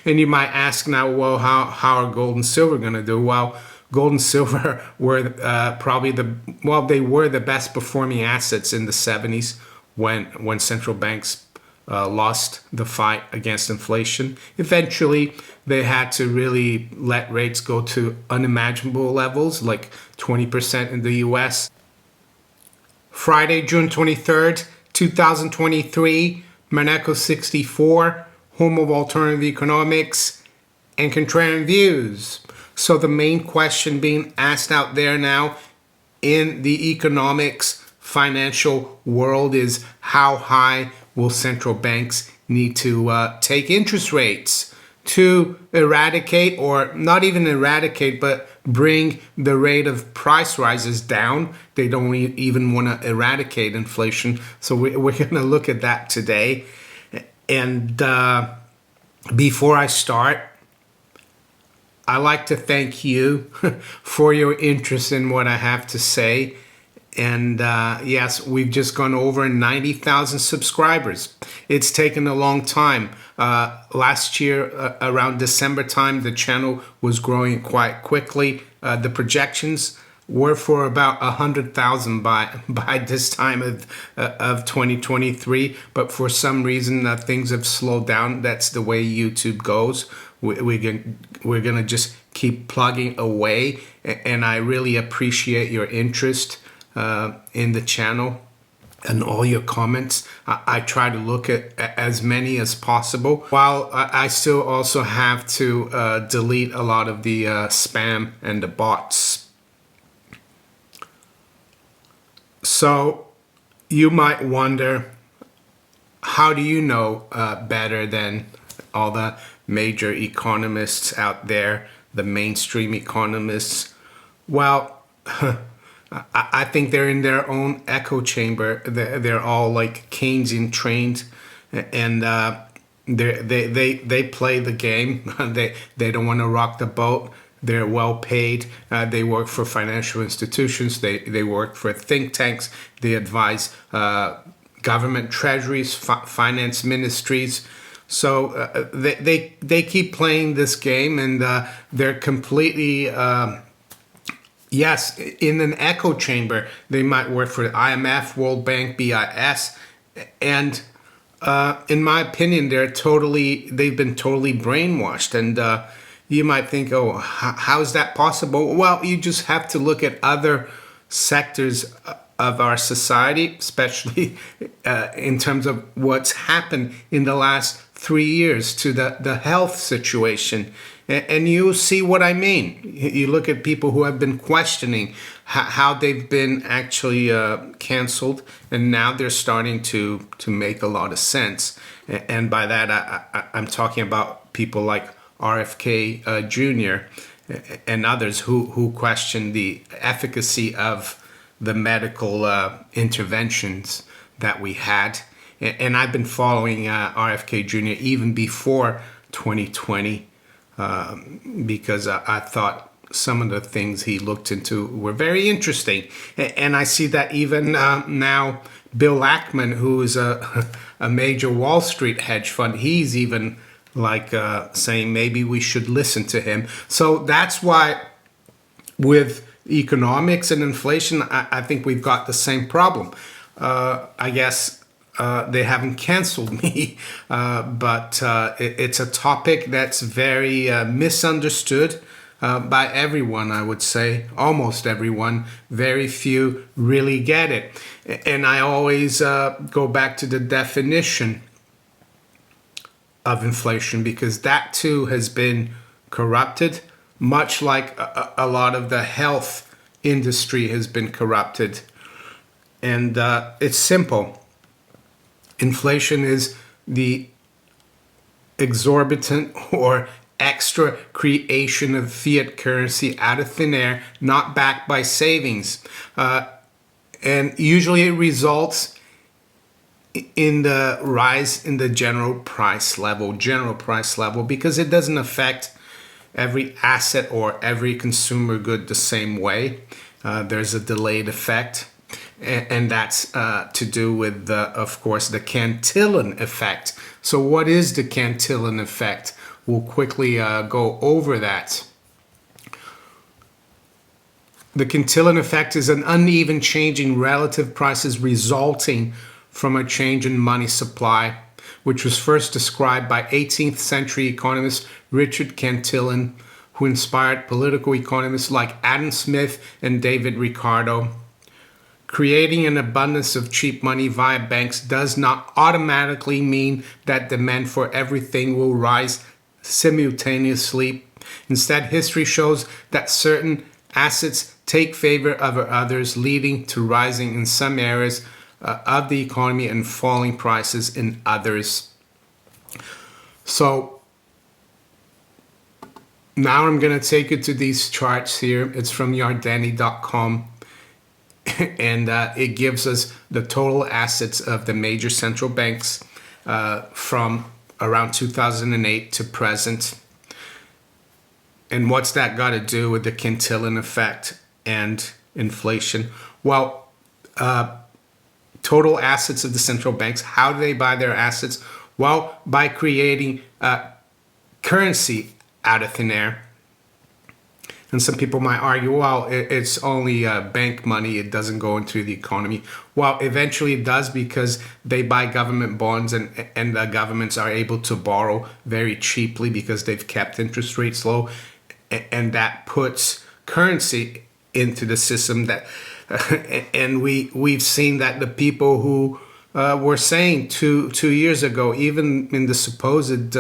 And you might ask now, well, how are gold and silver going to do? Well, gold and silver were probably they were the best performing assets in the 70s when central banks lost the fight against inflation. Eventually, they had to really let rates go to unimaginable levels, like 20% in the US. Friday, June 23rd, 2023, Maneco 64, home of alternative economics and contrarian views. So the main question being asked out there now in the economics financial world is, how high will central banks need to take interest rates to eradicate, or not even eradicate, but bring the rate of price rises down? They don't even want to eradicate inflation. So we're going to look at that today. And before I start, I like to thank you for your interest in what I have to say. And yes, we've just gone over 90,000 subscribers. It's taken a long time. Last year, around December time, the channel was growing quite quickly. The projections were for about 100,000 by this time of 2023. But for some reason, things have slowed down. That's the way YouTube goes. We're gonna just keep plugging away. And I really appreciate your interest in the channel and all your comments. I try to look at as many as possible, while I still also have to delete a lot of the spam and the bots. So you might wonder, how do you know better than all the major economists out there, the mainstream economists? Well, I think they're in their own echo chamber. They're all like Keynesian trained, and they play the game. They don't want to rock the boat. They're well paid. They work for financial institutions. They work for think tanks. They advise government treasuries, finance ministries. So they keep playing this game, and they're completely. Yes, in an echo chamber. They might work for the IMF, World Bank, BIS, and in my opinion, they've been totally brainwashed. And you might think, oh, how is that possible? Well, you just have to look at other sectors of our society, especially in terms of what's happened in the last 3 years to the health situation. And you see what I mean. You look at people who have been questioning how they've been actually canceled, and now they're starting to make a lot of sense. And by that, I'm talking about people like RFK Jr. and others who question the efficacy of the medical interventions that we had. And I've been following RFK Jr. even before 2020. Because I thought some of the things he looked into were very interesting. And I see that even now, Bill Ackman, who is a major Wall Street hedge fund, he's even like saying maybe we should listen to him. So that's why with economics and inflation, I think we've got the same problem. I guess they haven't canceled me, but it's a topic that's very misunderstood by everyone, I would say, almost everyone. Very few really get it. And I always go back to the definition of inflation, because that too has been corrupted, much like a lot of the health industry has been corrupted. And it's simple. Inflation is the exorbitant or extra creation of fiat currency out of thin air, not backed by savings. And usually it results in the rise in the general price level, because it doesn't affect every asset or every consumer good the same way. There's a delayed effect. And that's to do with, of course, the Cantillon Effect. So what is the Cantillon Effect? we'll quickly go over that. The Cantillon effect is an uneven change in relative prices resulting from a change in money supply, which was first described by 18th century economist Richard Cantillon, who inspired political economists like Adam Smith and David Ricardo. Creating an abundance of cheap money via banks does not automatically mean that demand for everything will rise simultaneously. Instead, history shows that certain assets take favor over others, leading to rising in some areas of the economy and falling prices in others. So now I'm going to take you to these charts here. It's from Yardeni.com. And it gives us the total assets of the major central banks from around 2008 to present. And what's that got to do with the Cantillon effect and inflation? Well, total assets of the central banks, how do they buy their assets? Well, by creating currency out of thin air. And some people might argue, well, it's only bank money, it doesn't go into the economy. Well, eventually it does, because they buy government bonds, and the governments are able to borrow very cheaply because they've kept interest rates low. And that puts currency into the system. And we've seen that the people who were saying two years ago, even in the supposed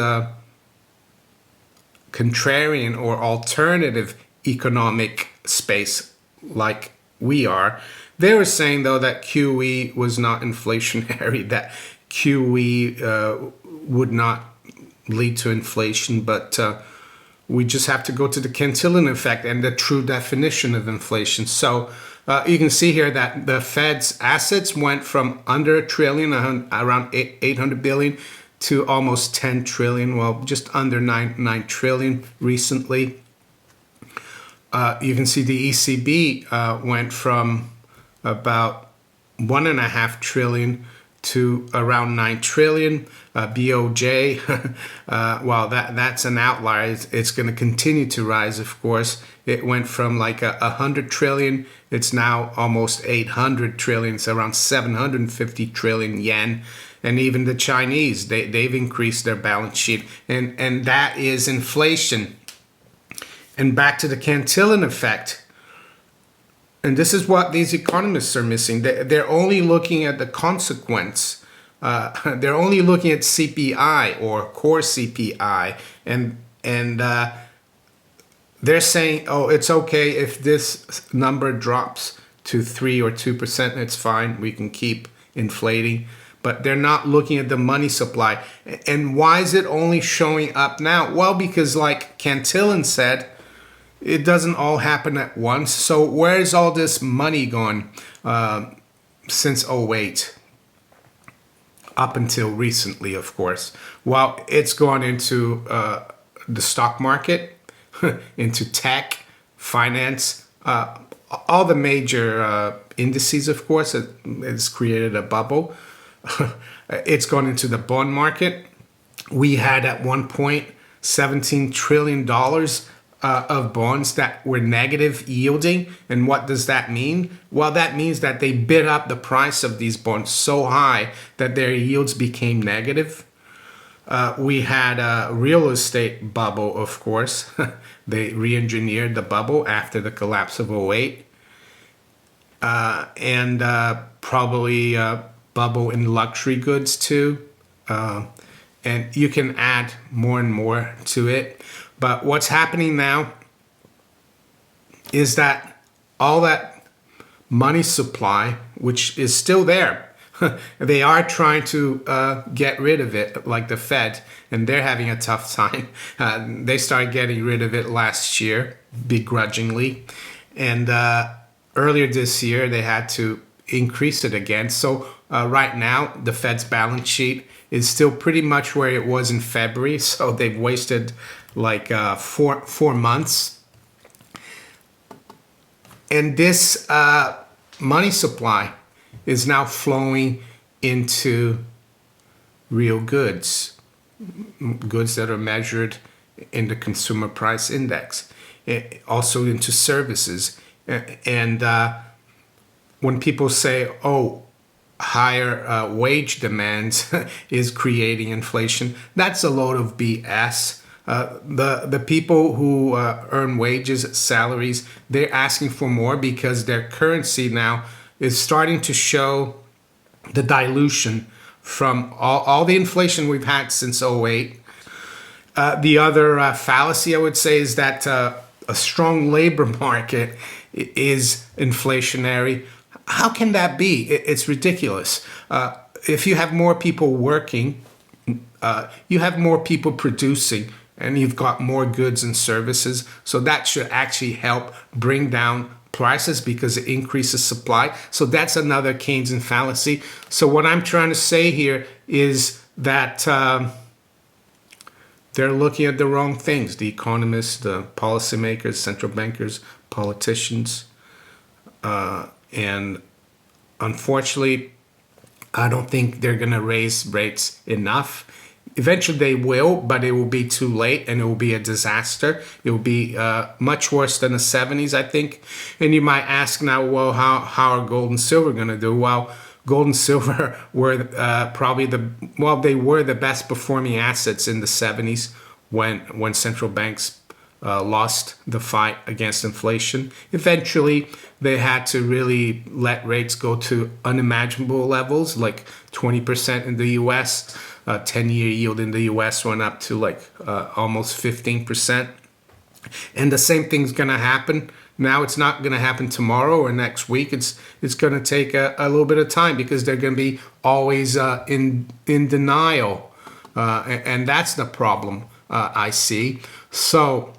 contrarian or alternative economic space like we are, they were saying though that QE was not inflationary, that QE would not lead to inflation, but we just have to go to the Cantillon effect and the true definition of inflation. So you can see here that the Fed's assets went from under $1 trillion, around 800 billion, to almost 10 trillion, well, just under 9 trillion recently. You can see the ECB went from about 1.5 trillion to around 9 trillion. BOJ, well, that's an outlier. It's going to continue to rise, of course. It went from like 100 trillion. It's now almost 800 trillion. It's around 750 trillion yen. And even the Chinese, they've increased their balance sheet. And that is inflation. And back to the Cantillon effect. And this is what these economists are missing. They're only looking at the consequence. They're only looking at CPI or core CPI. And they're saying, oh, it's okay if this number drops to 3 or 2%. It's fine. We can keep inflating. But they're not looking at the money supply. And why is it only showing up now? Well, because like Cantillon said, it doesn't all happen at once. So where's all this money gone since '08? Up until recently, of course. Well, it's gone into the stock market, into tech, finance, all the major indices, of course. It's created a bubble. It's gone into the bond market. We had at one point $17 trillion of bonds that were negative yielding. And what does that mean? Well, that means that they bid up the price of these bonds so high that their yields became negative. We had a real estate bubble, of course. They re-engineered the bubble after the collapse of '08. And probably bubble in luxury goods too. And you can add more and more to it. But what's happening now is that all that money supply, which is still there, they are trying to get rid of it, like the Fed, and they're having a tough time. They started getting rid of it last year, begrudgingly. And earlier this year, they had to increase it again. So right now, the Fed's balance sheet is still pretty much where it was in February. So they've wasted like 4 months. And this money supply is now flowing into real goods, goods that are measured in the consumer price index, also into services. And when people say, oh, higher wage demands is creating inflation, that's a load of BS. The people who earn wages, salaries, they're asking for more because their currency now is starting to show the dilution from all the inflation we've had since '08. The other fallacy I would say is that a strong labor market is inflationary. How can that be? It's ridiculous. If you have more people working, you have more people producing, and you've got more goods and services. So that should actually help bring down prices because it increases supply. So that's another Keynesian fallacy. So what I'm trying to say here is that they're looking at the wrong things. The economists, the policymakers, central bankers, politicians. And unfortunately, I don't think they're going to raise rates enough. Eventually they will, but it will be too late and it will be a disaster. It will be much worse than the 70s, I think. And you might ask now, well, how are gold and silver going to do? Well, gold and silver were they were the best performing assets in the 70s when central banks lost the fight against inflation. Eventually, they had to really let rates go to unimaginable levels, like 20% in the U.S. 10-year yield in the U.S. went up to like almost 15%. And the same thing's going to happen. Now it's not going to happen tomorrow or next week. It's going to take a little bit of time because they're going to be always in denial. And that's the problem I see. So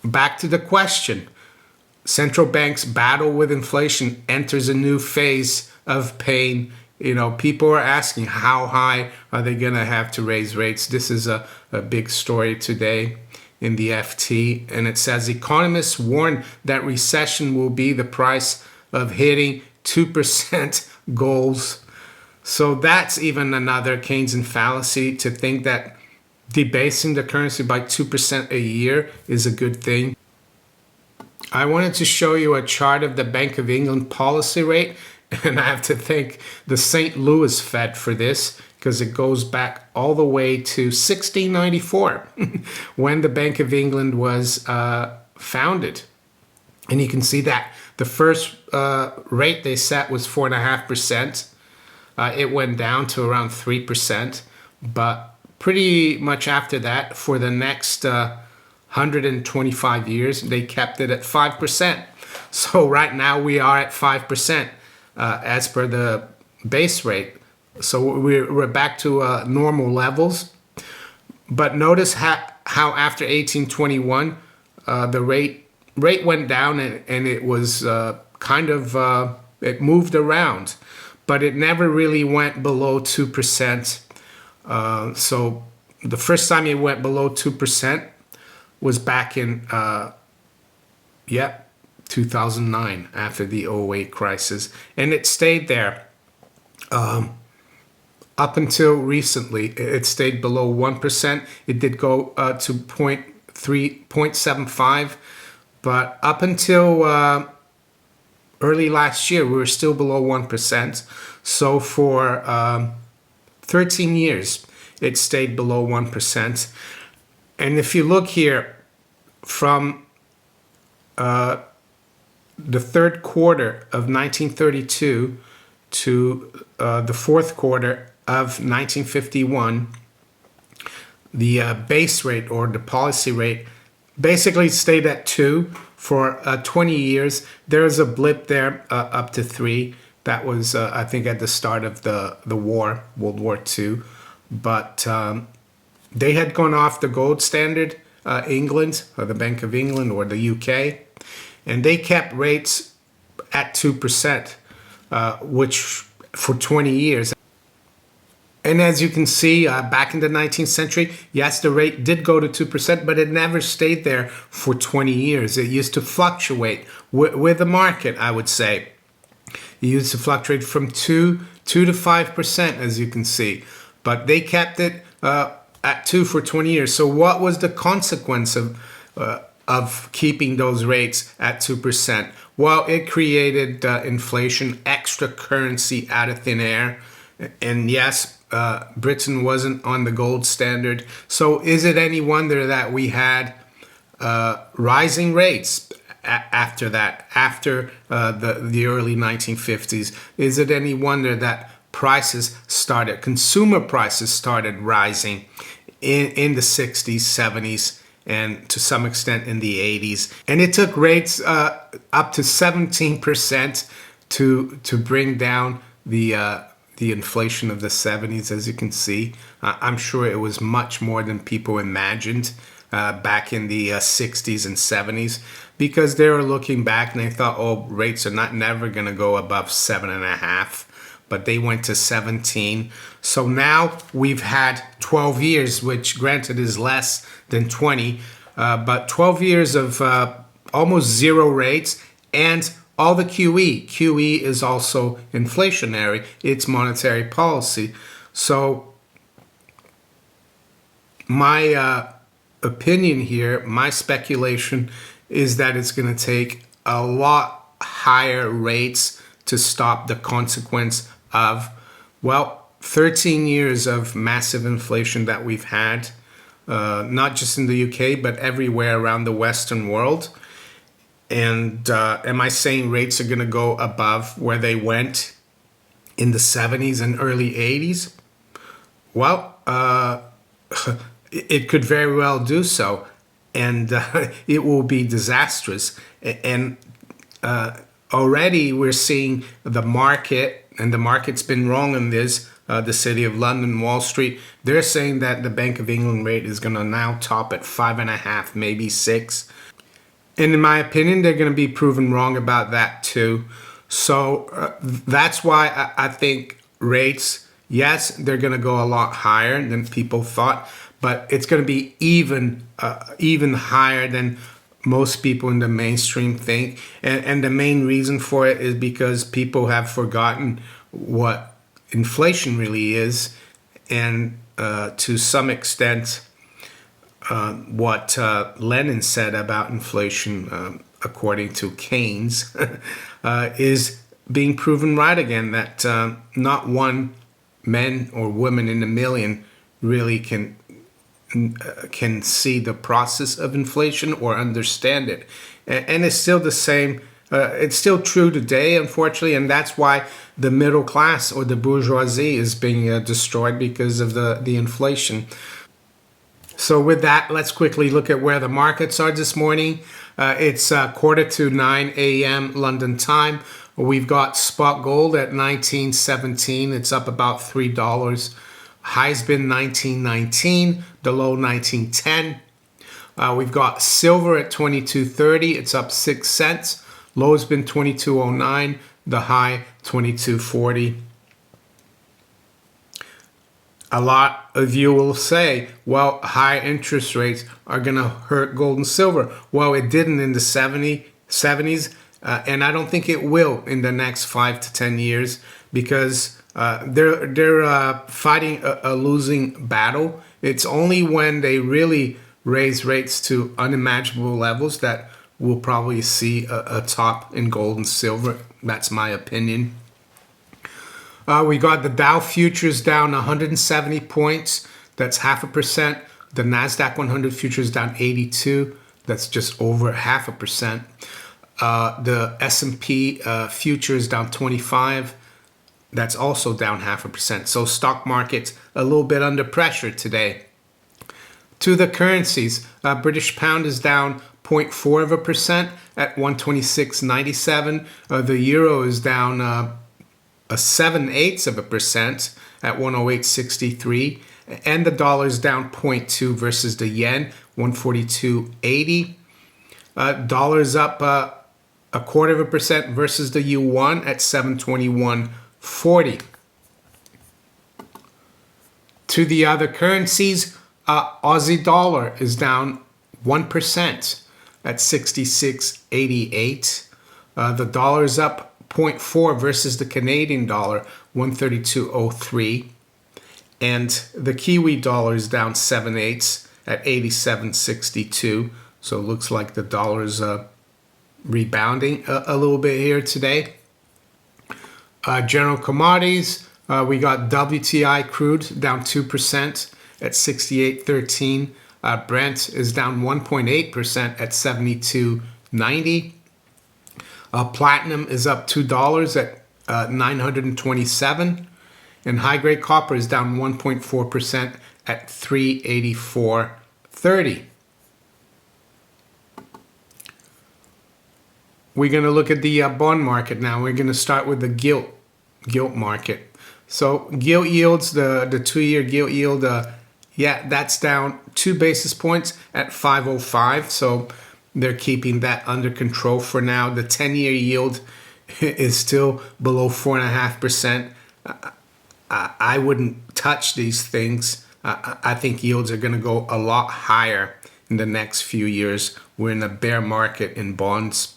back to the question. Central banks battle with inflation, enters a new phase of pain. You know, people are asking how high are they going to have to raise rates? This is a big story today in the FT. And it says economists warn that recession will be the price of hitting 2% goals. So that's even another Keynesian fallacy, to think that debasing the currency by 2% a year is a good thing. I wanted to show you a chart of the Bank of England policy rate, and I have to thank the St. Louis Fed for this because it goes back all the way to 1694 when the Bank of England was founded. And you can see that the first rate they set was 4.5%. It went down to around 3%, but pretty much after that, for the next 125 years, they kept it at 5%. So right now we are at 5% as per the base rate. So we're back to normal levels. But notice how after 1821, the rate went down and it was it moved around, but it never really went below 2%. So the first time it went below 2% was back in 2009 after the '08 crisis, and it stayed there up until recently. It stayed below 1%. It did go to 0.75, but up until early last year, we were still below 1%. So for 13 years, it stayed below 1%. And if you look here, from the third quarter of 1932 to the fourth quarter of 1951, the base rate or the policy rate basically stayed at 2 for 20 years. There was a blip there up to 3. That was, I think, at the start of the war, World War II. But they had gone off the gold standard, England, or the Bank of England, or the UK, and they kept rates at 2%, which for 20 years. And as you can see, back in the 19th century, yes, the rate did go to 2%, but it never stayed there for 20 years. It used to fluctuate with the market, I would say. It used to fluctuate from 2 to 5%, as you can see. But they kept it at 2 for 20 years. So what was the consequence of keeping those rates at 2%? Well, it created inflation, extra currency out of thin air. And yes, Britain wasn't on the gold standard. So is it any wonder that we had rising rates after that, after the early 1950s? Is it any wonder that consumer prices started rising in the 60s, 70s, and to some extent in the 80s? And it took rates up to 17% to bring down the inflation of the 70s. As you can see, I'm sure it was much more than people imagined back in the 60s and 70s, because they were looking back and they thought, oh, rates are never going to go above 7.5%. But they went to 17. So now we've had 12 years, which granted is less than 20, but 12 years of almost zero rates and all the QE. QE is also inflationary. It's monetary policy. So my opinion here, my speculation is that it's going to take a lot higher rates to stop the consequence of, well, 13 years of massive inflation that we've had, not just in the UK, but everywhere around the Western world. And am I saying rates are going to go above where they went in the 70s and early 80s? Well, it could very well do so. And it will be disastrous. And already we're seeing the market, and the market's been wrong on this, the City of London, Wall Street, they're saying that the Bank of England rate is going to now top at 5.5, maybe 6. And in my opinion, they're going to be proven wrong about that too. So that's why I think rates, yes, they're going to go a lot higher than people thought, but it's going to be even higher than most people in the mainstream think. And the main reason for it is because people have forgotten what inflation really is, and to some extent what Lenin said about inflation, according to Keynes, is being proven right again, that not one man or woman in a million really can see the process of inflation or understand it. And it's still the same. It's still true today, unfortunately, and that's why the middle class or the bourgeoisie is being destroyed, because of the inflation. So with that, let's quickly look at where the markets are this morning. It's 8:45 a.m. London time. We've got spot gold at $19.17. It's up about $3. High's been $19.19, the low $19.10. We've got silver at $22.30. It's up 6 cents. Low's been $22.09, the high $22.40. A lot of you will say, well, high interest rates are going to hurt gold and silver. Well, it didn't in the 70s, and I don't think it will in the next 5 to 10 years, because they're fighting a losing battle. It's only when they really raise rates to unimaginable levels that we'll probably see a top in gold and silver. That's my opinion. We got the Dow futures down 170 points. That's 0.5%. The NASDAQ 100 futures down 82. That's just over 0.5%. The S&P futures down 25. That's also down 0.5%. So stock market's a little bit under pressure today. To the currencies, British pound is down 0.4% at 126.97. The euro is down 7/8% at 108.63, and the dollar is down 0.2 versus the yen, 142.80. Dollar's up 0.25% versus the yuan at 721.40. To the other currencies, Aussie dollar is down 1% at 66.88. The dollar is up 0.4 versus the Canadian dollar, 132.03. And the Kiwi dollar is down 7/8 at 87.62. So it looks like the dollar's rebounding a little bit here today. General commodities, we got WTI crude down 2% at 68.13. Brent is down 1.8% at 72.90. Platinum is up $2 at 927. And high-grade copper is down 1.4% at 384.30. We're going to look at the bond market now. We're going to start with the gilt market. So gilt yields, the 2-year gilt yield, that's down 2 basis points at 5.05. So they're keeping that under control for now. The 10-year yield is still below 4.5%. I wouldn't touch these things. I think yields are going to go a lot higher in the next few years. We're in a bear market in bonds.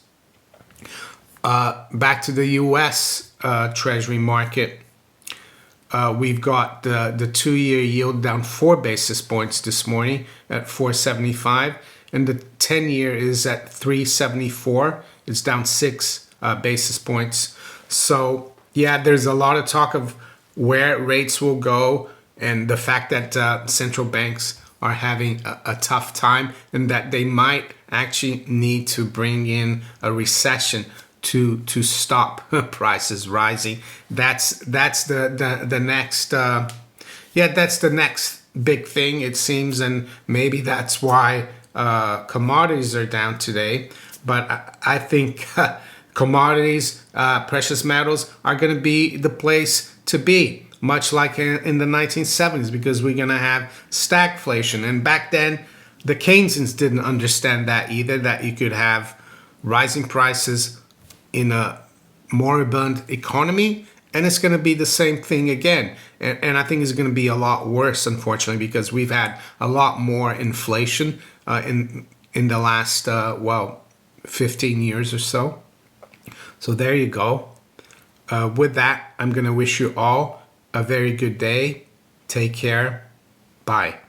Back to the U.S. Treasury market. We've got the 2-year yield down 4 basis points this morning at 4.75. And the 10-year is at 3.74. It's down 6 basis points. So, yeah, there's a lot of talk of where rates will go and the fact that central banks are having a tough time and that they might actually need to bring in a recession to stop prices rising. That's the next that's the next big thing, it seems, and maybe that's why commodities are down today. But I think commodities, precious metals are going to be the place to be, much like in the 1970s, because we're going to have stagflation. And back then, the Keynesians didn't understand that either, that you could have rising prices in a moribund economy, and it's going to be the same thing again. And I think it's going to be a lot worse, unfortunately, because we've had a lot more inflation in the last 15 years or so. So there you go. With that, I'm going to wish you all a very good day. Take care. Bye.